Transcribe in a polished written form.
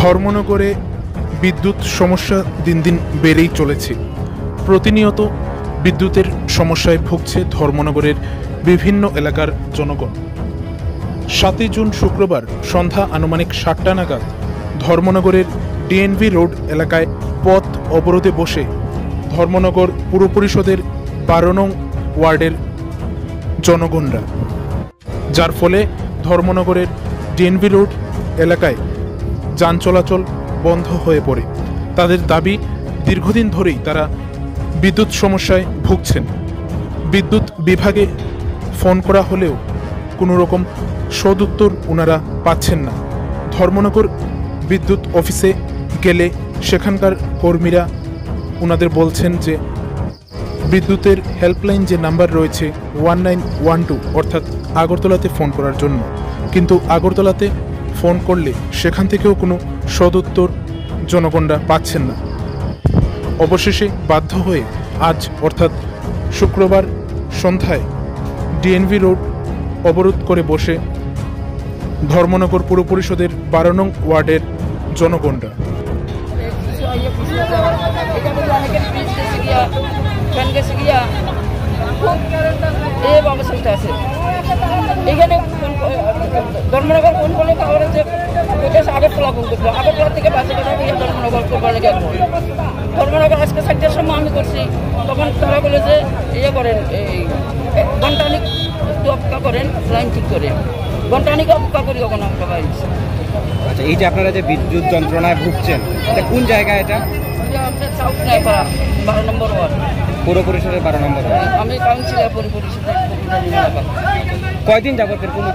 ধর্মনগরে বিদ্যুৎ সমস্যা দিন দিন বেড়েই চলেছে। প্রতিনিয়ত বিদ্যুতের সমস্যায় ভুগছে ধর্মনগরের বিভিন্ন এলাকার জনগণ। 7 জুন শুক্রবার সন্ধ্যা আনুমানিক 7টা নাগাদ ধর্মনগরের ডিএনভি রোড এলাকায় পথ অবরোধে বসে ধর্মনগর পুর পরিষদের 12 নং ওয়ার্ডের জনগণরা, যার ফলে ধর্মনগরের ডিএনভি রোড এলাকায় যান চলাচল বন্ধ হয়ে পড়ে। তাদের দাবি, দীর্ঘদিন ধরেই তারা বিদ্যুৎ সমস্যায় ভুগছেন। বিদ্যুৎ বিভাগে ফোন করা হলেও কোনো রকম সদুত্তর ওনারা পাচ্ছেন না। ধর্মনগর বিদ্যুৎ অফিসে গেলে সেখানকার কর্মীরা ওনাদের বলছেন যে বিদ্যুতের হেল্পলাইন যে নাম্বার রয়েছে 1912 অর্থাৎ আগরতলাতে ফোন করার জন্য, কিন্তু আগরতলাতে ফোন করলে সেখান থেকেও কোনো সদুত্তর জনগণরা পাচ্ছেন না। অবশেষে বাধ্য হয়ে আজ অর্থাৎ শুক্রবার সন্ধ্যায় ডিএনভি রোড অবরোধ করে বসে ধর্মনগর পুর পরিষদের 12 নং ওয়ার্ডের জনগণরা। এখানে ধর্মনগর ফোন করলে খবর হচ্ছে আগরতলা ফোন করবো, আগরতলা থেকে বাসে কথা দিয়ে ধর্মনগর করবার লেগে ধর্মনগর আজকে 4টার সময় আমি করছি, তখন তারা বলে যে ইয়ে করেন, এই ঘন্টানিক একটু অপেক্ষা করেন, লাইন ঠিক করে ঘন্টানিক অপেক্ষা করি কখন আমরা পাই। আচ্ছা, এই যে আপনারা যে বিদ্যুৎ যন্ত্রণায় ভুগছেন, এটা কোন জায়গায়? এটা আপনার সাউথ নাইপাড়া 12 নম্বর ওয়ার্ড, পৌর পরিষদের 12 নম্বর ওয়ার্ড। আমি কাউন্সিলর পৌর পরিষদের। কয়দিন যাবত এরকম